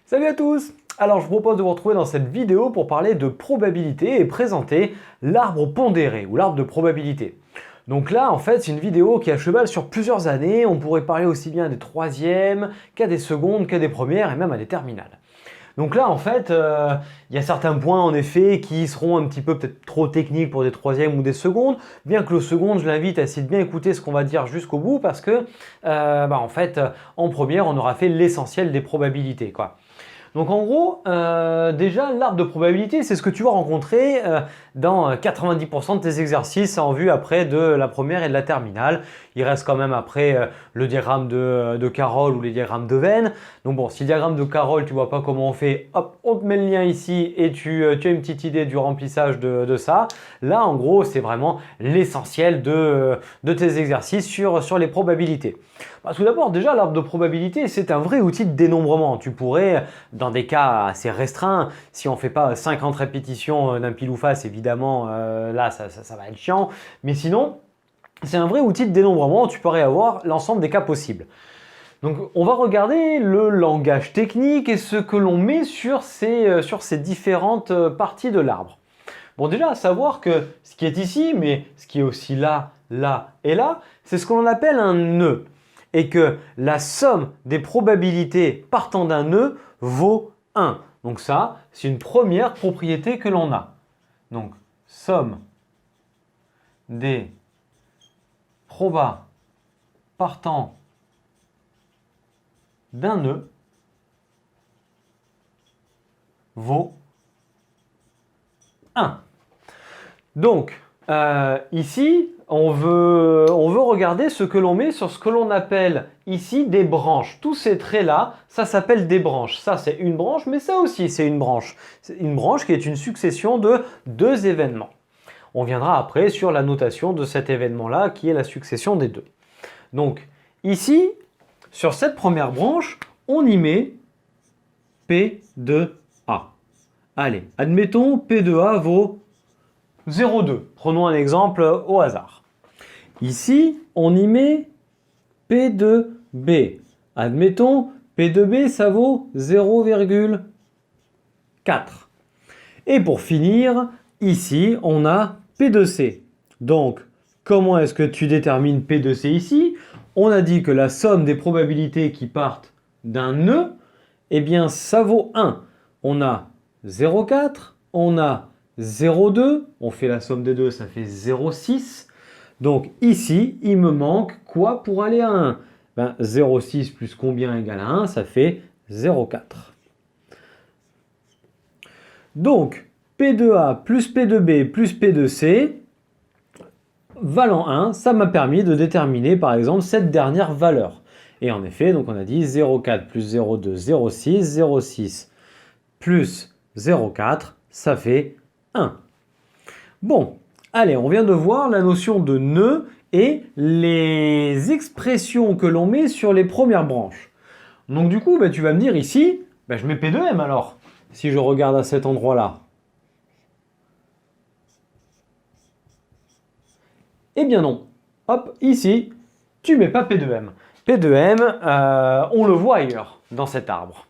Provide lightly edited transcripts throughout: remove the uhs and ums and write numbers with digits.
Salut à tous! Alors je vous propose de vous retrouver dans cette vidéo pour parler de probabilité et présenter l'arbre pondéré ou l'arbre de probabilité. Donc là en fait c'est une vidéo qui est à cheval sur plusieurs années, on pourrait parler aussi bien des troisièmes qu'à des secondes, qu'à des premières et même à des terminales. Donc là en fait il y a certains points en effet qui seront un petit peu peut-être trop techniques pour des troisièmes ou des secondes, bien que le second je l'invite à essayer de bien écouter ce qu'on va dire jusqu'au bout parce que en fait en première on aura fait l'essentiel des probabilités quoi. Donc en gros, déjà l'arbre de probabilité, c'est ce que tu vas rencontrer dans 90% de tes exercices en vue après de la première et de la terminale. Il reste quand même après le diagramme de Carroll ou les diagrammes de Venn. Donc bon, si le diagramme de Carroll, tu vois pas comment on fait, hop, on te met le lien ici et tu as une petite idée du remplissage de ça. Là, en gros, c'est vraiment l'essentiel de tes exercices sur les probabilités. Tout d'abord, déjà, l'arbre de probabilité, c'est un vrai outil de dénombrement. Tu pourrais, dans des cas assez restreints, si on ne fait pas 50 répétitions d'un pile ou face, évidemment, là, ça va être chiant. Mais sinon, c'est un vrai outil de dénombrement. Tu pourrais avoir l'ensemble des cas possibles. Donc, on va regarder le langage technique et ce que l'on met sur ces différentes parties de l'arbre. Bon, déjà, à savoir que ce qui est ici, mais ce qui est aussi là, là et là, c'est ce que l'on appelle un nœud. Et que la somme des probabilités partant d'un nœud vaut 1. Donc ça, c'est une première propriété que l'on a. Donc, somme des probas partant d'un nœud vaut 1. Donc, ici, on veut regarder ce que l'on met sur ce que l'on appelle ici des branches. Tous ces traits-là, ça s'appelle des branches. Ça, c'est une branche, mais ça aussi, c'est une branche. C'est une branche qui est une succession de deux événements. On viendra après sur la notation de cet événement-là, qui est la succession des deux. Donc, ici, sur cette première branche, on y met P de A. Allez, admettons P de A vaut 0,2. Prenons un exemple au hasard. Ici, on y met P de B. Admettons, P de B, ça vaut 0,4. Et pour finir, ici, on a P de C. Donc, comment est-ce que tu détermines P de C ici? On a dit que la somme des probabilités qui partent d'un nœud, eh bien, ça vaut 1. On a 0,4, on a 0,2, on fait la somme des deux, ça fait 0,6. Donc ici, il me manque quoi pour aller à 1? 0,6 plus combien égale à 1? Ça fait 0,4. Donc, P de A plus P de B plus P de C valant 1, ça m'a permis de déterminer par exemple cette dernière valeur. Et en effet, donc on a dit 0,4 plus 0,2, 0,6, 0,6 plus 0,4, ça fait 1. Bon, allez, on vient de voir la notion de nœud et les expressions que l'on met sur les premières branches. Donc du coup, tu vas me dire ici, je mets P de M alors, si je regarde à cet endroit-là. Eh bien non. Hop, ici, tu mets pas P de M. P de M, on le voit ailleurs, dans cet arbre.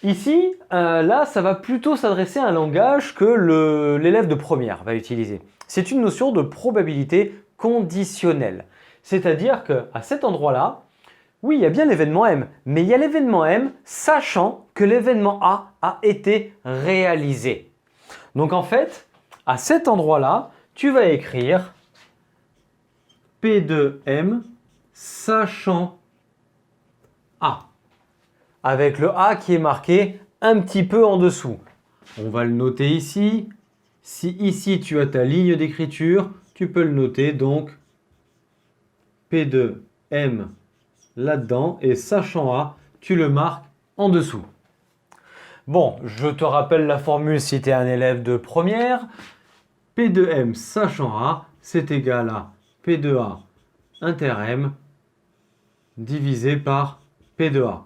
Ici, là, ça va plutôt s'adresser à un langage que l'élève de première va utiliser. C'est une notion de probabilité conditionnelle. C'est-à-dire qu'à cet endroit-là, oui, il y a bien l'événement M, mais il y a l'événement M sachant que l'événement A été réalisé. Donc en fait, à cet endroit-là, tu vas écrire P de M sachant A. Avec le A qui est marqué un petit peu en dessous. On va le noter ici. Si ici tu as ta ligne d'écriture, tu peux le noter donc P de M là-dedans et sachant A, tu le marques en dessous. Bon, je te rappelle la formule si tu es un élève de première. P de M sachant A, c'est égal à P de A inter M divisé par P de A.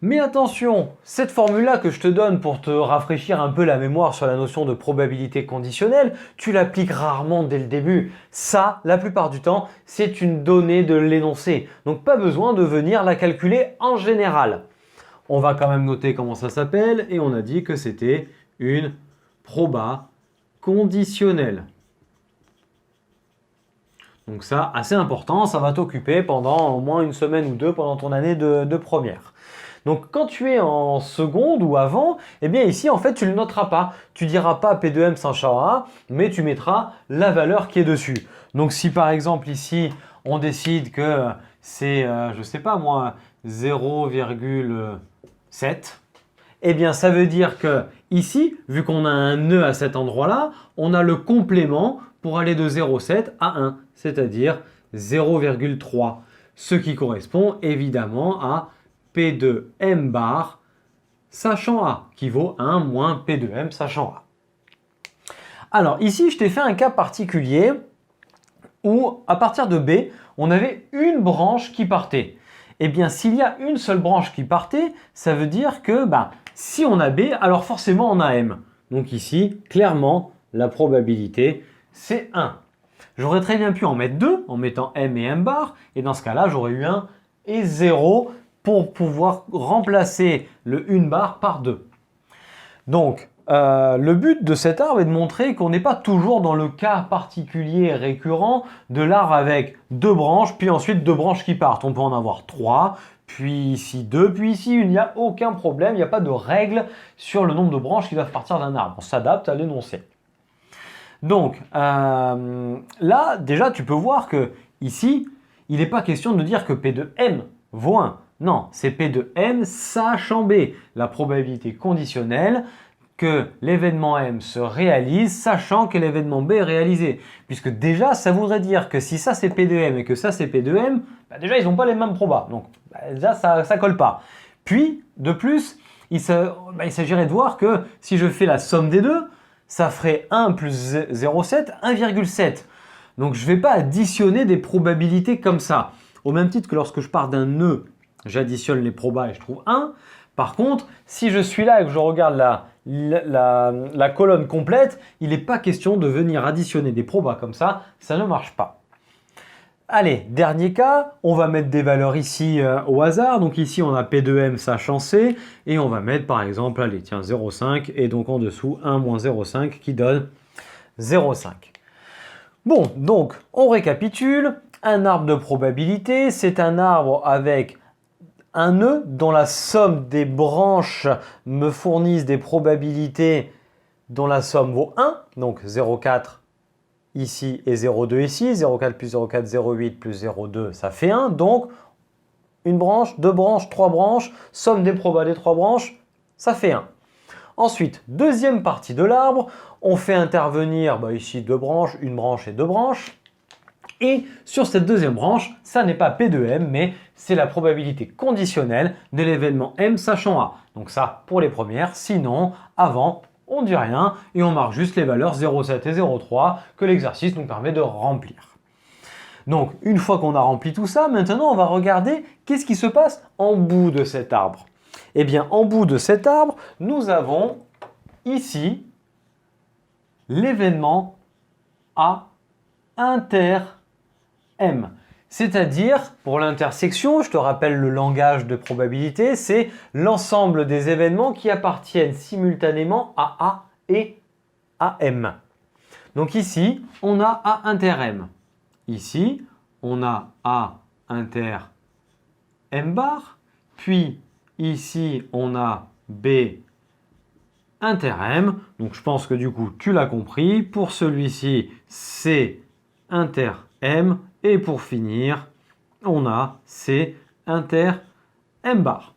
Mais attention, cette formule-là que je te donne pour te rafraîchir un peu la mémoire sur la notion de probabilité conditionnelle, tu l'appliques rarement dès le début. Ça, la plupart du temps, c'est une donnée de l'énoncé. Donc pas besoin de venir la calculer en général. On va quand même noter comment ça s'appelle et on a dit que c'était une proba conditionnelle. Donc ça, assez important, ça va t'occuper pendant au moins une semaine ou deux pendant ton année de première. Donc quand tu es en seconde ou avant, eh bien ici en fait tu ne le noteras pas. Tu diras pas P2M sachant A, mais tu mettras la valeur qui est dessus. Donc si par exemple ici on décide que c'est, je ne sais pas moi, 0,7, eh bien ça veut dire que ici, vu qu'on a un nœud à cet endroit-là, on a le complément pour aller de 0,7 à 1, c'est-à-dire 0,3, ce qui correspond évidemment à P de M bar sachant A, qui vaut 1 moins P de M sachant A. Alors ici, je t'ai fait un cas particulier où à partir de B, on avait une branche qui partait. Eh bien, s'il y a une seule branche qui partait, ça veut dire que si on a B, alors forcément on a M. Donc ici, clairement, la probabilité, c'est 1. J'aurais très bien pu en mettre 2 en mettant M et M bar, et dans ce cas-là, j'aurais eu 1 et 0 pour pouvoir remplacer le 1 bar par 2. Donc, le but de cet arbre est de montrer qu'on n'est pas toujours dans le cas particulier récurrent de l'arbre avec 2 branches, puis ensuite 2 branches qui partent. On peut en avoir 3, puis ici 2, puis ici 1. Il n'y a aucun problème, il n'y a pas de règle sur le nombre de branches qui doivent partir d'un arbre. On s'adapte à l'énoncé. Donc, là, déjà, tu peux voir que ici, il n'est pas question de dire que P de M vaut 1. Non, c'est P de M sachant B, la probabilité conditionnelle que l'événement M se réalise sachant que l'événement B est réalisé. Puisque déjà, ça voudrait dire que si ça c'est P de M et que ça c'est P de M, déjà ils n'ont pas les mêmes probas. Donc déjà ça ne colle pas. Puis, de plus, il s'agirait de voir que si je fais la somme des deux, ça ferait 1 plus 0,7, 1,7. Donc je ne vais pas additionner des probabilités comme ça. Au même titre que lorsque je pars d'un nœud, j'additionne les probas et je trouve 1. Par contre, si je suis là et que je regarde la colonne complète, il n'est pas question de venir additionner des probas comme ça ne marche pas. Allez, dernier cas, on va mettre des valeurs ici au hasard. Donc ici, on a P de M sachant C et on va mettre par exemple, allez, tiens, 0,5 et donc en dessous 1 moins 0,5 qui donne 0,5. Bon, donc on récapitule. Un arbre de probabilité, c'est un arbre avec un nœud dont la somme des branches me fournissent des probabilités dont la somme vaut 1, donc 0,4 ici et 0,2 ici, 0,4 plus 0,4, 0,8 plus 0,2, ça fait 1, donc une branche, deux branches, trois branches, somme des probas des trois branches, ça fait 1. Ensuite, deuxième partie de l'arbre, on fait intervenir ici deux branches, une branche et deux branches. Et sur cette deuxième branche, ça n'est pas P de M, mais c'est la probabilité conditionnelle de l'événement M sachant A. Donc ça pour les premières, sinon avant, on ne dit rien et on marque juste les valeurs 0,7 et 0,3 que l'exercice nous permet de remplir. Donc une fois qu'on a rempli tout ça, maintenant on va regarder qu'est-ce qui se passe en bout de cet arbre. Eh bien en bout de cet arbre, nous avons ici l'événement A inter M. C'est-à-dire, pour l'intersection, je te rappelle le langage de probabilité, c'est l'ensemble des événements qui appartiennent simultanément à A et à M. Donc ici, on a A inter M. Ici, on a A inter M bar. Puis ici, on a B inter M. Donc je pense que du coup, tu l'as compris. Pour celui-ci, C inter M. Et pour finir, on a C inter M bar.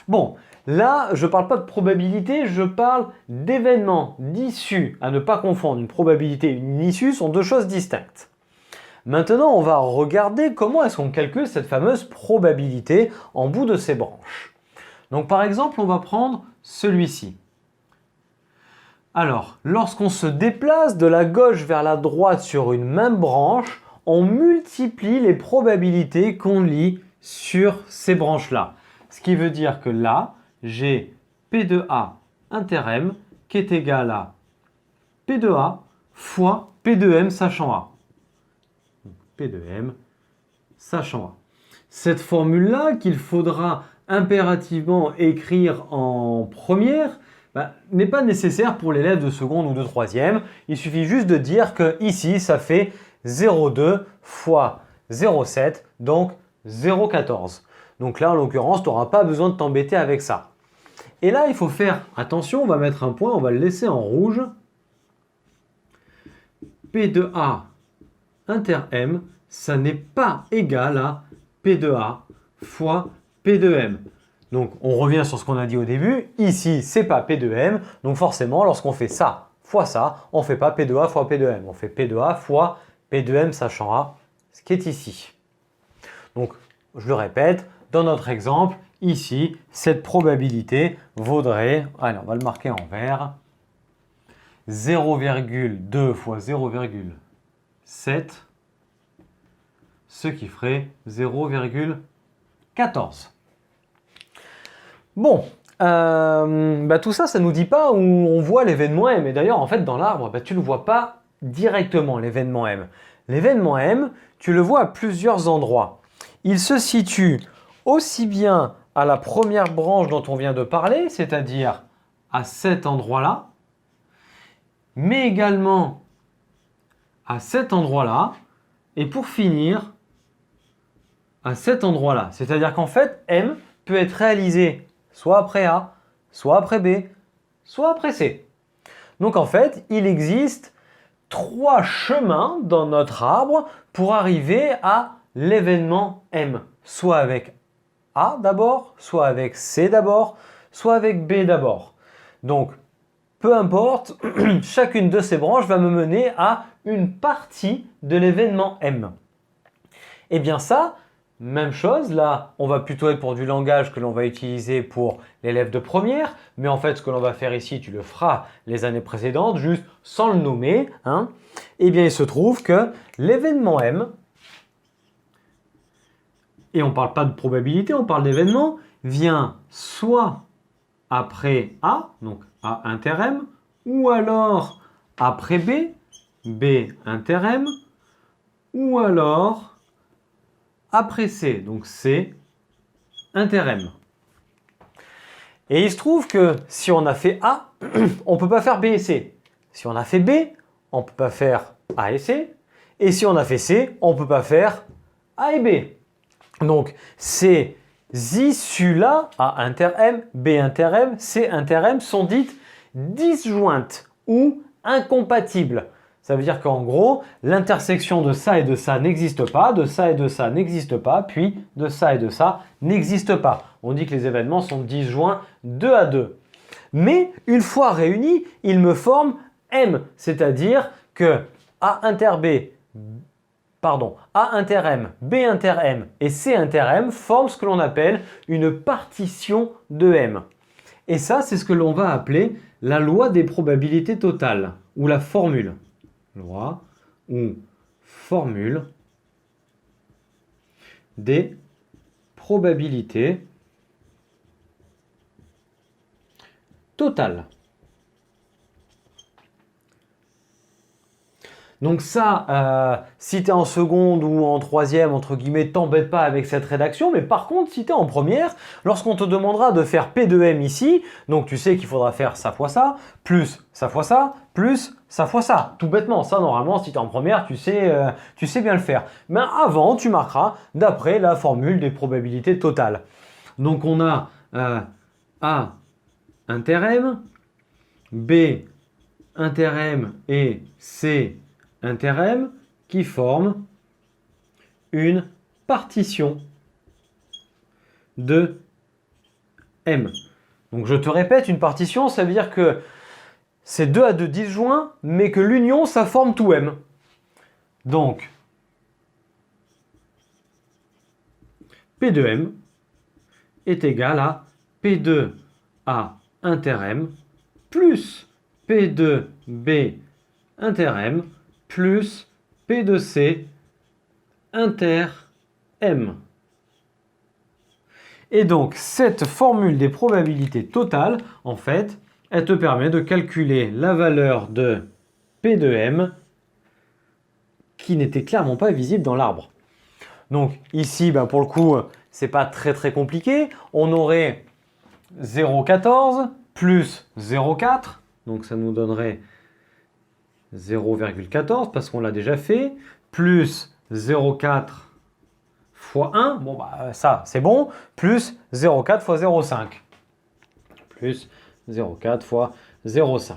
Bon, là, je ne parle pas de probabilité, je parle d'événements, d'issues. À ne pas confondre, une probabilité et une issue sont deux choses distinctes. Maintenant, on va regarder comment est-ce qu'on calcule cette fameuse probabilité en bout de ces branches. Donc par exemple, on va prendre celui-ci. Alors, lorsqu'on se déplace de la gauche vers la droite sur une même branche, on multiplie les probabilités qu'on lit sur ces branches-là. Ce qui veut dire que là, j'ai P de A inter M qui est égal à P de A fois P de M sachant A. P de M sachant A. Cette formule-là qu'il faudra impérativement écrire en première n'est pas nécessaire pour l'élève de seconde ou de troisième. Il suffit juste de dire que ici, ça fait 0,2 fois 0,7, donc 0,14. Donc là, en l'occurrence, tu n'auras pas besoin de t'embêter avec ça. Et là, il faut faire attention, on va mettre un point, on va le laisser en rouge. P de A inter M, ça n'est pas égal à P de A fois P de M. Donc, on revient sur ce qu'on a dit au début. Ici, ce n'est pas P de M. Donc, forcément, lorsqu'on fait ça fois ça, on ne fait pas P de A fois P de M. On fait P de A fois P de M, sachant A, ce qui est ici. Donc, je le répète, dans notre exemple, ici, cette probabilité vaudrait, allez, on va le marquer en vert, 0,2 fois 0,7, ce qui ferait 0,14. Bon, tout ça, ça ne nous dit pas où on voit l'événement M. Et d'ailleurs, en fait, dans l'arbre, tu ne le vois pas directement, l'événement M. L'événement M, tu le vois à plusieurs endroits. Il se situe aussi bien à la première branche dont on vient de parler, c'est-à-dire à cet endroit-là, mais également à cet endroit-là, et pour finir, à cet endroit-là. C'est-à-dire qu'en fait, M peut être réalisé soit après A, soit après B, soit après C. Donc en fait, il existe 3 chemins dans notre arbre pour arriver à l'événement M. Soit avec A d'abord, soit avec C d'abord, soit avec B d'abord. Donc, peu importe, chacune de ces branches va me mener à une partie de l'événement M. Et bien ça, même chose, là, on va plutôt être pour du langage que l'on va utiliser pour l'élève de première, mais en fait, ce que l'on va faire ici, tu le feras les années précédentes, juste sans le nommer. Eh bien, il se trouve que l'événement M, et on ne parle pas de probabilité, on parle d'événement, vient soit après A, donc A inter M, ou alors après B, B inter M, ou alors après C, donc C inter M. Et il se trouve que si on a fait A, on ne peut pas faire B et C. Si on a fait B, on ne peut pas faire A et C. Et si on a fait C, on ne peut pas faire A et B. Donc, ces issues-là, A inter M, B inter M, C inter M, sont dites disjointes ou incompatibles. Ça veut dire qu'en gros, l'intersection de ça et de ça n'existe pas, de ça et de ça n'existe pas, puis de ça et de ça n'existe pas. On dit que les événements sont disjoints 2 à 2. Mais une fois réunis, ils me forment M, c'est-à-dire que A inter M, B inter M et C inter M forment ce que l'on appelle une partition de M. Et ça, c'est ce que l'on va appeler la loi des probabilités totales, ou la formule. Loi ou formule des probabilités totales. Donc ça, si tu es en seconde ou en troisième, entre guillemets, t'embête pas avec cette rédaction. Mais par contre, si tu es en première, lorsqu'on te demandera de faire P de M ici, donc tu sais qu'il faudra faire ça fois ça, plus ça fois ça, plus ça fois ça. Tout bêtement, ça normalement, si tu es en première, tu sais bien le faire. Mais avant, tu marqueras d'après la formule des probabilités totales. Donc on a A inter M, B inter M et C inter M qui forment une partition de M. Donc je te répète, une partition, ça veut dire que c'est 2 à 2 disjoints, mais que l'union, ça forme tout M. Donc, P de M est égal à P2 A inter M plus P2 B inter M plus P de C inter M. Et donc, cette formule des probabilités totales, en fait, elle te permet de calculer la valeur de P de M qui n'était clairement pas visible dans l'arbre. Donc ici, pour le coup, c'est pas très compliqué. On aurait 0,14 plus 0,4, donc ça nous donnerait 0,14 parce qu'on l'a déjà fait, plus 0,4 fois 1, bon bah ça c'est bon, plus 0,4 fois 0,5, plus 0,4 fois 0,5.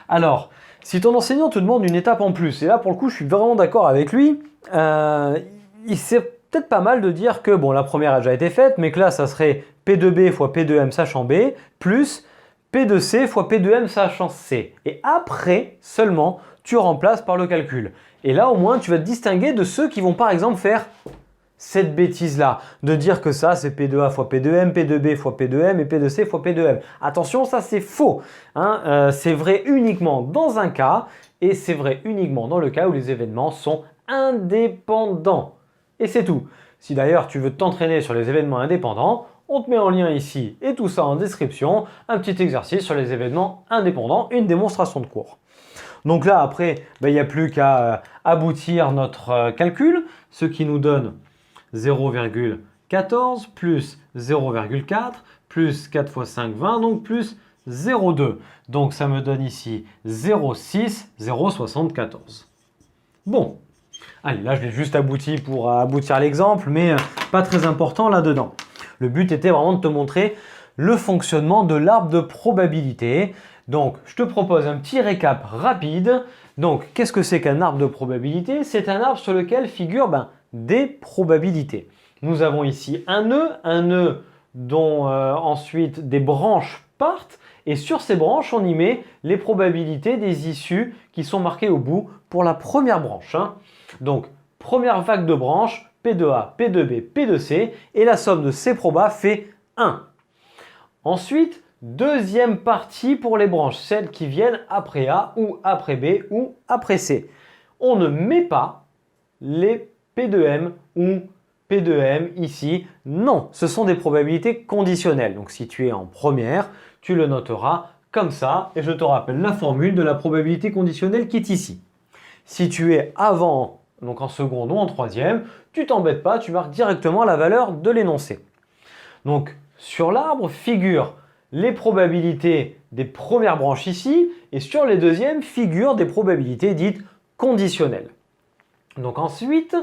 Alors, si ton enseignant te demande une étape en plus, et là pour le coup je suis vraiment d'accord avec lui, c'est peut-être pas mal de dire que bon, la première a déjà été faite, mais que là ça serait P2B fois P2M sachant B, plus P2C fois P2M sachant C. Et après seulement, tu remplaces par le calcul. Et là au moins tu vas te distinguer de ceux qui vont par exemple faire cette bêtise-là, de dire que ça c'est P2A fois P2M, P2B fois P2M et P2C fois P2M. Attention, ça c'est faux. Hein, c'est vrai uniquement dans un cas et c'est vrai uniquement dans le cas où les événements sont indépendants. Et c'est tout. Si d'ailleurs tu veux t'entraîner sur les événements indépendants, on te met en lien ici et tout ça en description, un petit exercice sur les événements indépendants, une démonstration de cours. Donc là après, il n'y a plus qu'à aboutir notre calcul, ce qui nous donne 0,14 plus 0,4 plus 4 fois 5, 20, donc plus 0,2. Donc ça me donne ici 0,6, 0,74. Bon, allez, là je l'ai juste abouti pour aboutir l'exemple, mais pas très important là-dedans. Le but était vraiment de te montrer le fonctionnement de l'arbre de probabilité. Donc je te propose un petit récap rapide. Donc qu'est-ce que c'est qu'un arbre de probabilité? C'est un arbre sur lequel figurent des probabilités. Nous avons ici un nœud dont ensuite des branches partent, et sur ces branches, on y met les probabilités des issues qui sont marquées au bout pour la première branche. Hein. Donc, première vague de branches, P2A, P2B, P2C, et la somme de ces probas fait 1. Ensuite, deuxième partie pour les branches, celles qui viennent après A ou après B ou après C. On ne met pas les P2M ou P2M ici. Non, ce sont des probabilités conditionnelles. Donc si tu es en première, tu le noteras comme ça. Et je te rappelle la formule de la probabilité conditionnelle qui est ici. Si tu es avant, donc en seconde ou en troisième, tu t'embêtes pas, tu marques directement la valeur de l'énoncé. Donc sur l'arbre figurent les probabilités des premières branches ici, et sur les deuxièmes figurent des probabilités dites conditionnelles. Donc ensuite,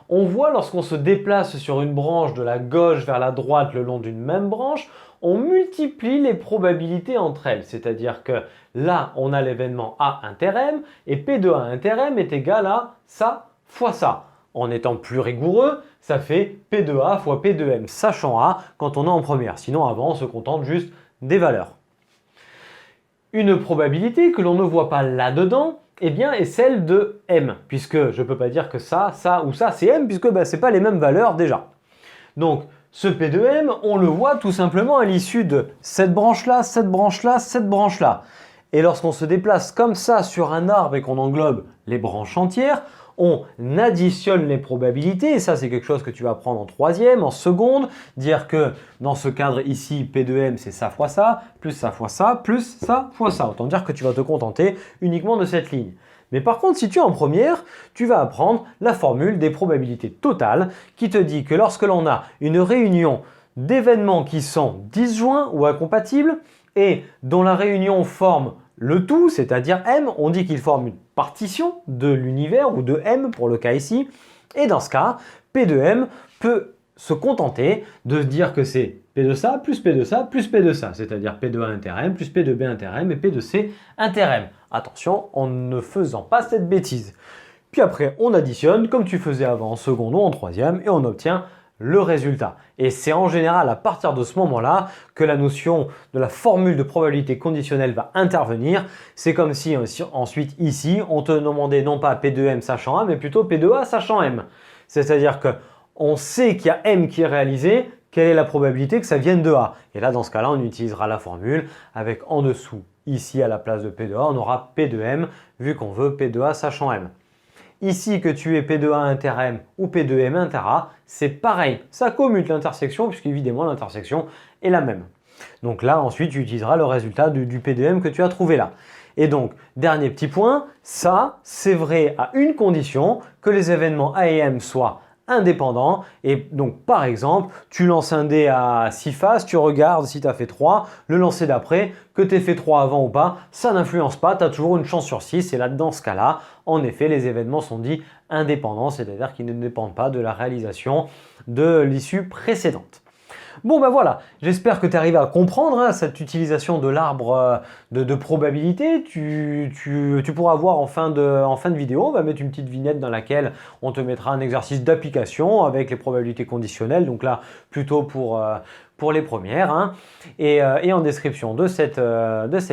on voit lorsqu'on se déplace sur une branche de la gauche vers la droite le long d'une même branche, on multiplie les probabilités entre elles. C'est-à-dire que là, on a l'événement A inter M et P de A inter M est égal à ça fois ça. En étant plus rigoureux, ça fait P de A fois P de M, sachant A quand on est en première. Sinon, avant, on se contente juste des valeurs. Une probabilité que l'on ne voit pas là-dedans, est celle de M, puisque je ne peux pas dire que ça ou ça c'est M, puisque ce n'est pas les mêmes valeurs déjà. Donc ce P de M, on le voit tout simplement à l'issue de cette branche-là, cette branche-là, cette branche-là. Et lorsqu'on se déplace comme ça sur un arbre et qu'on englobe les branches entières, on additionne les probabilités, et ça c'est quelque chose que tu vas apprendre en troisième, en seconde, dire que dans ce cadre ici, P de M c'est ça fois ça, plus ça fois ça, plus ça fois ça. Autant dire que tu vas te contenter uniquement de cette ligne. Mais par contre, si tu es en première, tu vas apprendre la formule des probabilités totales qui te dit que lorsque l'on a une réunion d'événements qui sont disjoints ou incompatibles et dont la réunion forme le tout, c'est-à-dire M, on dit qu'il forme une partition de l'univers ou de M pour le cas ici. Et dans ce cas, P de M peut se contenter de dire que c'est P de ça plus P de ça plus P de ça, c'est-à-dire P de A inter M plus P de B inter M et P de C inter M. Attention, en ne faisant pas cette bêtise. Puis après, on additionne comme tu faisais avant en seconde ou en troisième et on obtient le résultat. Et c'est en général à partir de ce moment-là que la notion de la formule de probabilité conditionnelle va intervenir. C'est comme si ensuite ici, on te demandait non pas P de M sachant A, mais plutôt P de A sachant M. C'est-à-dire qu'on sait qu'il y a M qui est réalisé, quelle est la probabilité que ça vienne de A. Et là, dans ce cas-là, on utilisera la formule avec en dessous, ici à la place de P de A, on aura P de M, vu qu'on veut P de A sachant M. Ici, que tu aies P de A inter M ou P de M inter A, c'est pareil. Ça commute l'intersection puisqu'évidemment l'intersection est la même. Donc là, ensuite, tu utiliseras le résultat du P de M que tu as trouvé là. Et donc, dernier petit point, ça, c'est vrai à une condition, que les événements A et M soient indépendant. Et donc par exemple, tu lances un dé à 6 faces, tu regardes si tu as fait 3, le lancer d'après, que tu aies fait 3 avant ou pas, ça n'influence pas, tu as toujours une chance sur 6. Et là, dans ce cas-là, en effet, les événements sont dits indépendants, c'est-à-dire qu'ils ne dépendent pas de la réalisation de l'issue précédente. Bon ben voilà, j'espère que tu arrives à comprendre cette utilisation de l'arbre de probabilité. Tu pourras voir en fin de vidéo, on va mettre une petite vignette dans laquelle on te mettra un exercice d'application avec les probabilités conditionnelles, donc là plutôt pour les premières. Et en description de cette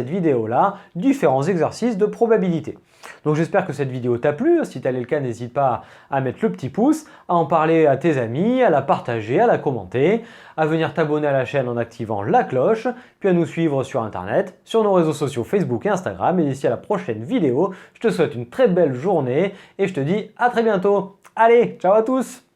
vidéo-là, différents exercices de probabilité. Donc j'espère que cette vidéo t'a plu. Si tel est le cas, n'hésite pas à mettre le petit pouce, à en parler à tes amis, à la partager, à la commenter, à venir t'abonner à la chaîne en activant la cloche, puis à nous suivre sur internet, sur nos réseaux sociaux Facebook et Instagram. Et d'ici à la prochaine vidéo, je te souhaite une très belle journée et je te dis à très bientôt. Allez, ciao à tous!